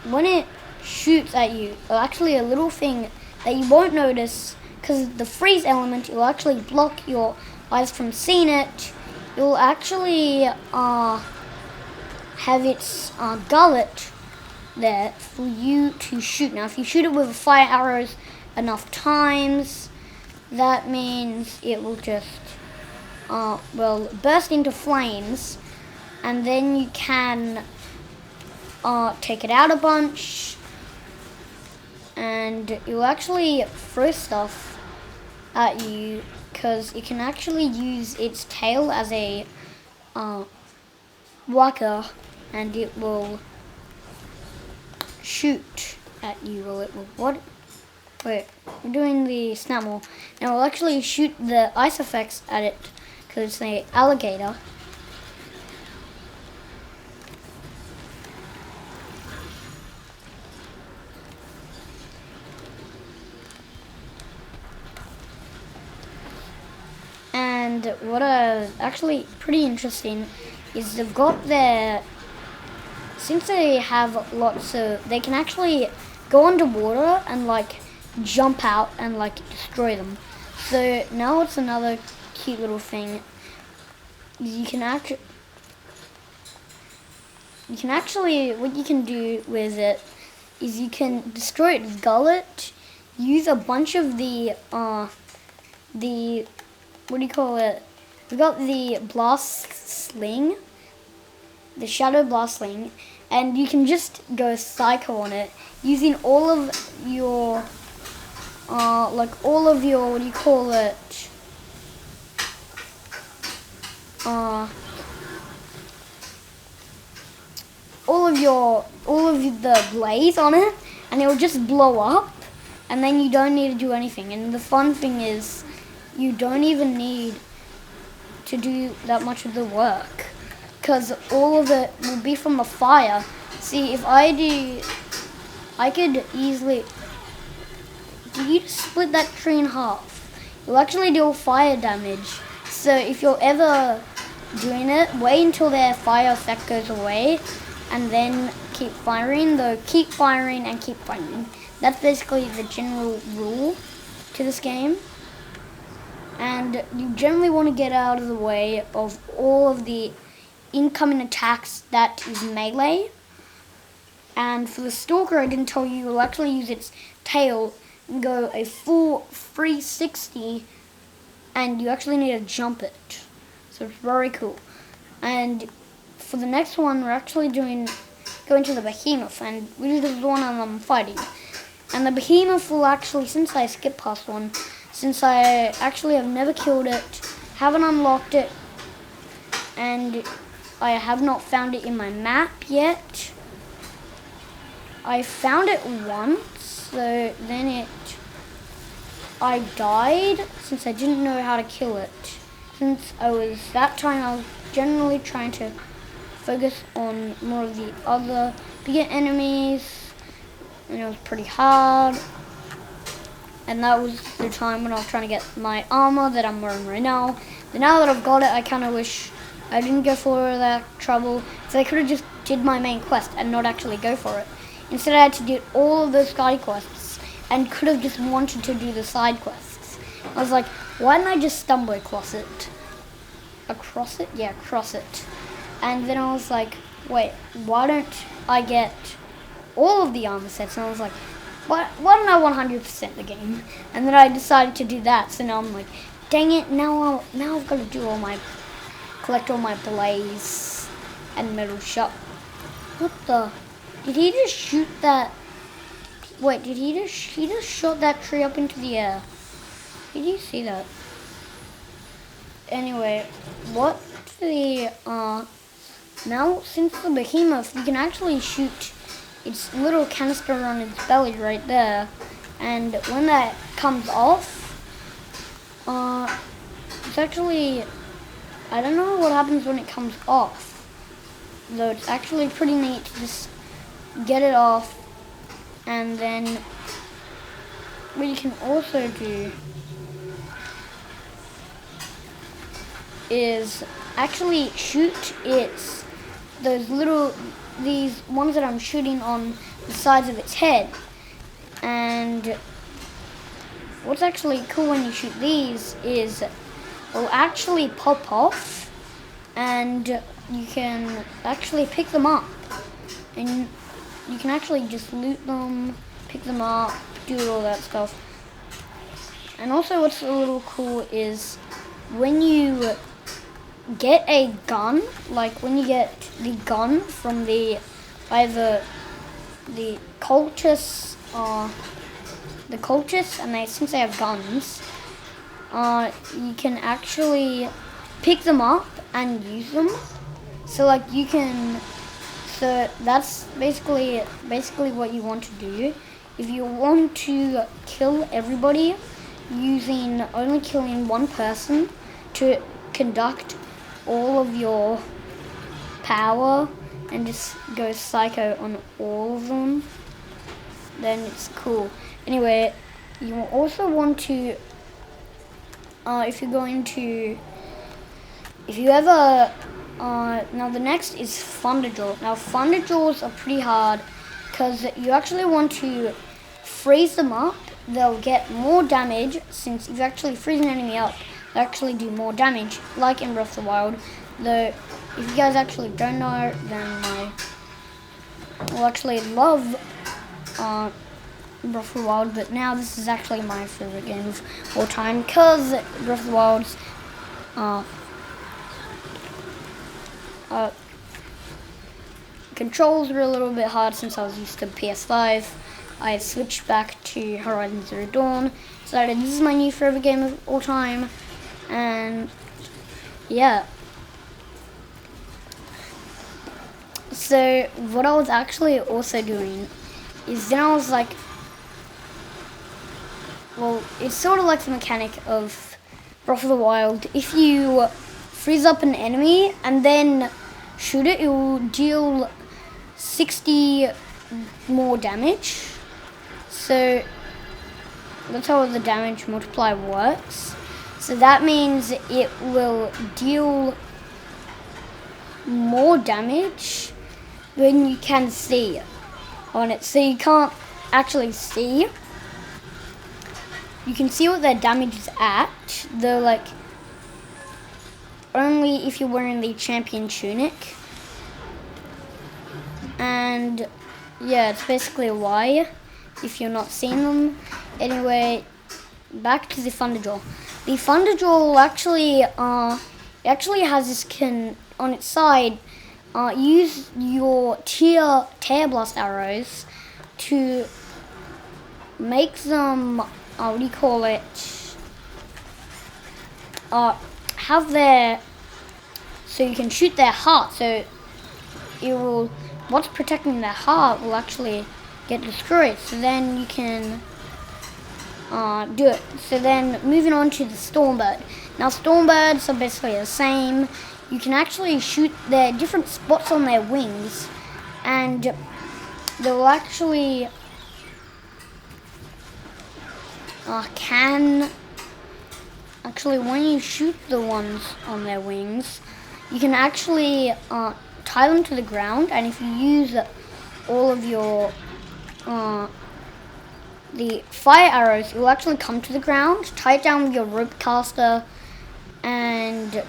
when it shoots at you, actually a little thing that you won't notice, because the freeze element, it will actually block your eyes from seeing it. It will actually have its gullet there for you to shoot. Now, if you shoot it with fire arrows enough times, that means it will just burst into flames, and then you can take it out a bunch, and it will actually throw stuff at you, because it can actually use its tail as a walker, and it will shoot at you. Wait, we're doing the Snapmaw. Now we'll actually shoot the ice effects at it, because it's an alligator. And what actually pretty interesting is they've got since they have lots of, they can actually go underwater and like jump out and like destroy them. So now it's another cute little thing. You can actually what you can do with it is you can destroy its gullet, use a bunch of the what do you call it? We got the blast sling, the shadow blast sling, and you can just go psycho on it using all of your what do you call it? All of the blaze on it, and it will just blow up, and then you don't need to do anything. And the fun thing is, you don't even need to do that much of the work, because all of it will be from the fire. See, if I could easily, you split that tree in half. You'll actually deal fire damage So if you're ever doing it, wait until their fire effect goes away and then keep firing. Though keep firing and keep firing. That's basically the general rule to this game. And you generally want to get out of the way of all of the incoming attacks that is melee. And for the Stalker, I didn't tell you, you'll actually use its tail and go a full 360, and you actually need to jump it. So it's very cool. And for the next one, we're actually going to the Behemoth, and which is the one I'm fighting. And the Behemoth will actually, since I skipped past one, since I actually have never killed it, haven't unlocked it, and I have not found it in my map yet. I found it once, so then I died since I didn't know how to kill it. Since that time I was generally trying to focus on more of the other bigger enemies, and it was pretty hard. And that was the time when I was trying to get my armor that I'm wearing right now. But now that I've got it, I kind of wish I didn't go for that trouble, so I could have just did my main quest and not actually go for it. Instead, I had to do all of those side quests and could have just wanted to do the side quests. I was like, why didn't I just stumble across it? Across it? Yeah, across it. And then I was like, wait, why don't I get all of the armor sets? And I was like, why don't I 100% the game? And then I decided to do that. So now I'm like, dang it, now I've got to do collect all my blaze and metal shot. What the? Did he just shoot that? Wait, he just shot that tree up into the air? Did you see that? Anyway, now since the Behemoth, you can actually shoot its little canister on its belly right there, and when that comes off, it's actually, I don't know what happens when it comes off, though it's actually pretty neat to just get it off. And then what you can also do is actually shoot these ones that I'm shooting on the sides of its head. And what's actually cool when you shoot these is it'll actually pop off, and you can actually pick them up, and you can actually just loot them, pick them up, do all that stuff. And also what's a little cool is when you get a gun, like when you get the gun from either the cultists and since they have guns, you can actually pick them up and use them. So that's basically what you want to do. If you want to kill everybody using only killing one person to conduct all of your power and just go psycho on all of them, then it's cool. Anyway, you also want to, now the next is Thunderjaw. Now Thunderjaws are pretty hard because you actually want to freeze them up. They'll get more damage, since if you actually freeze an enemy up, they actually do more damage, like in Breath of the Wild. Though, if you guys actually don't know, then I will actually love Breath of the Wild, but now this is actually my favorite game of all time, because Breath of the Wild's controls were a little bit hard since I was used to PS5. I switched back to Horizon Zero Dawn, decided this is my new favorite game of all time, and yeah. So what I was actually also doing is then I was like, well, it's sort of like the mechanic of Breath of the Wild. If you freeze up an enemy and then shoot it, it will deal 60 more damage. So that's how the damage multiplier works. So So that means it will deal more damage than you can see on it. So you can't actually see. You can see what their damage is at. They're like only if you're wearing the champion tunic. And yeah, it's basically a Y if you're not seeing them. Anyway, back to the Thunderjaw. The Thunderjaw will actually has this on its side. Use your Tear Blast arrows to make them, what do you call it? Have their, so you can shoot their heart. So it will, what's protecting their heart will actually get destroyed. So then you can do it. So then moving on to the Stormbird. Now Stormbirds are basically the same. You can actually shoot their different spots on their wings, and they will actually when you shoot the ones on their wings, you can actually tie them to the ground, and if you use all of your the fire arrows, it will actually come to the ground. Tie it down with your rope caster, and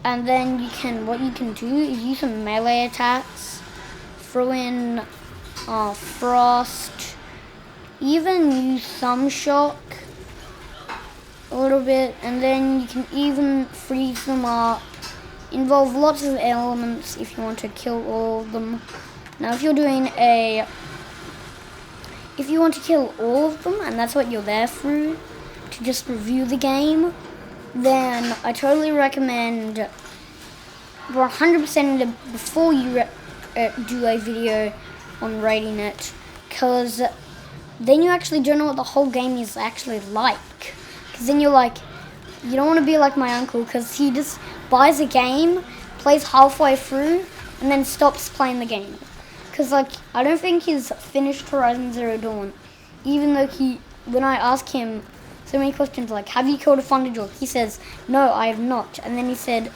then what you can do is use some melee attacks, throw in frost, even use some shock a little bit, and then you can even freeze them up. Involve lots of elements if you want to kill all of them. Now if you want to kill all of them, and that's what you're there for, to just review the game, then I totally recommend 100% before you do a video on rating it, because then you actually don't know what the whole game is actually like. Because then you're like, you don't want to be like my uncle, because he just buys a game, plays halfway through, and then stops playing the game. Because like, I don't think he's finished Horizon Zero Dawn, even though when I ask him so many questions like, have you killed a Thunderjaw? He says, no, I have not. And then he said,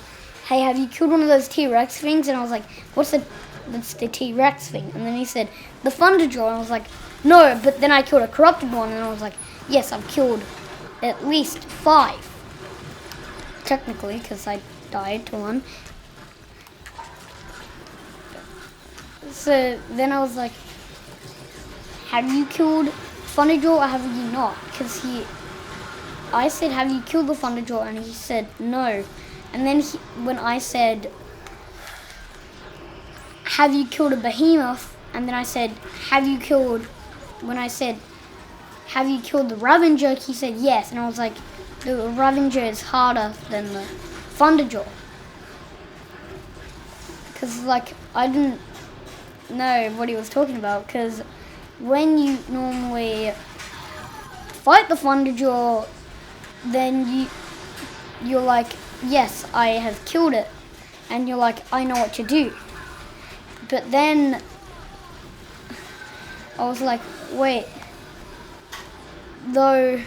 hey, have you killed one of those T-Rex things? And I was like, that's the T-Rex thing. And then he said, the Thunderjaw. And I was like, no, but then I killed a corrupted one. And I was like, yes, I've killed at least 5. Technically, because I died to one. So then I was like, have you killed Thunderjaw or have you not? Because I said, have you killed the Thunderjaw? And he said, no. And then when I said, have you killed a Behemoth? And then I said, have you killed the Ravager? He said, yes. And I was like, the Ravager is harder than the Thunderjaw. Because, like, I didn't know what he was talking about. Because when you normally fight the Thunderjaw, then you're like, yes, I have killed it. And you're like, I know what to do. But then I was like, wait. Though,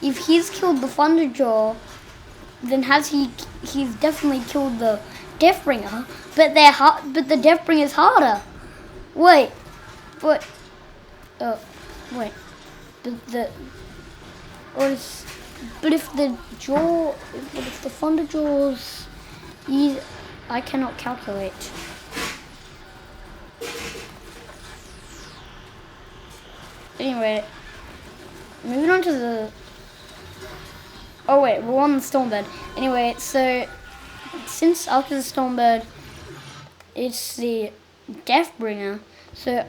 if he's killed the Thunderjaw, then he's definitely killed the Deathbringer. But the Deathbringer is harder. Wait. But if the Thunderjaws, I cannot calculate. Anyway, moving on to the. Oh wait, we're on the Stormbird. Anyway, so since after the Stormbird, it's the Deathbringer. So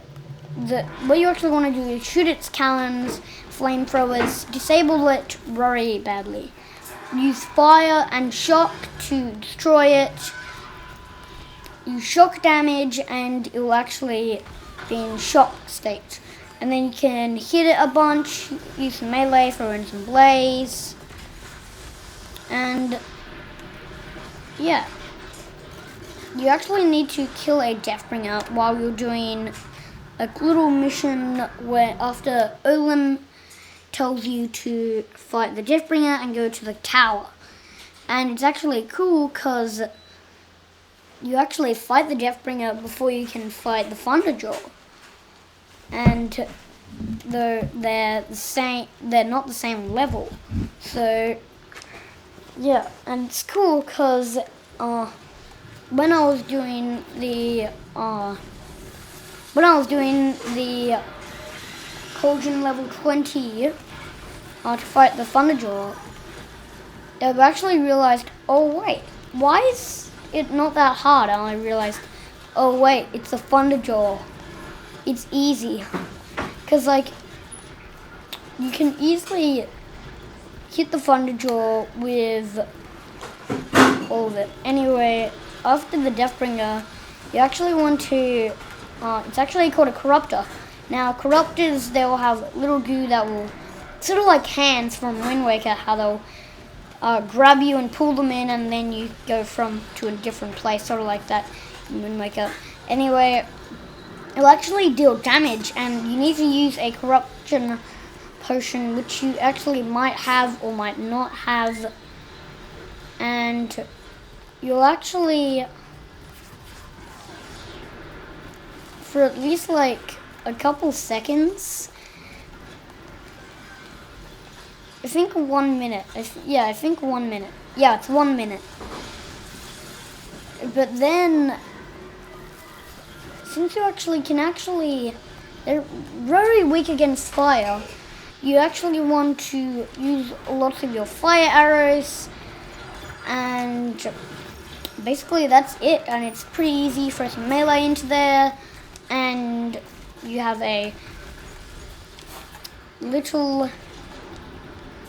what you actually want to do is shoot its cannons, flamethrowers, disable it very badly. Use fire and shock to destroy it. Use shock damage and it will actually be in shock state. And then you can hit it a bunch, use some melee, throw in some blaze. And yeah. You actually need to kill a Deathbringer while you're doing a little mission where after Olin tells you to fight the Deathbringer and go to the tower. And it's actually cool because you actually fight the Deathbringer before you can fight the Thunderjaw. And though they're not the same level. So yeah, and it's cool because when I was doing the Cauldron level 20 to fight the Thunderjaw, I've actually realized, oh wait, why is it not that hard? And I realized, oh wait, it's a Thunderjaw. It's easy. Because like, you can easily hit the Thunderjaw with all of it. Anyway, after the Deathbringer, you actually want to, it's actually called a Corruptor. Now, Corruptors, they will have little goo that will, sort of like hands from Wind Waker, how they'll grab you and pull them in, and then you go to a different place, sort of like that in Wind Waker. Anyway, it'll actually deal damage, and you need to use a Corruption Potion, which you actually might have or might not have, and you'll actually, for at least like a couple seconds, I think 1 minute. I think 1 minute. Yeah, it's 1 minute. But then, since you they're very weak against fire, you actually want to use lots of your fire arrows, and basically that's it. And it's pretty easy. Throw some melee into there, and you have a little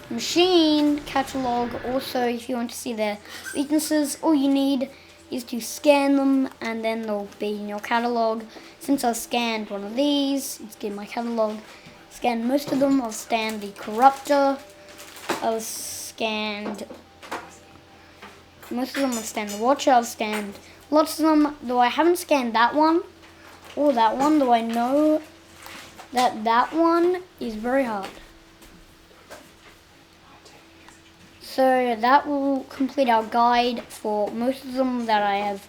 machine catalog. Also, if you want to see their weaknesses, all you need is to scan them, and then they'll be in your catalog. Since I've scanned one of these, it's in my catalog. Scanned most of them. I've scanned the Corruptor. I've scanned most of them. I've scanned the Watcher. I've scanned lots of them. Though I haven't scanned that one or that one. Though I know that one is very hard. So that will complete our guide for most of them that I have.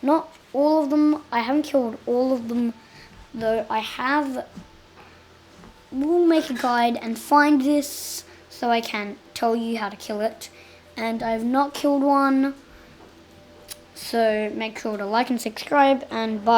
Not all of them. I haven't killed all of them, though I have. We'll make a guide and find this so I can tell you how to kill it. And I have not killed one. So make sure to like and subscribe, and bye.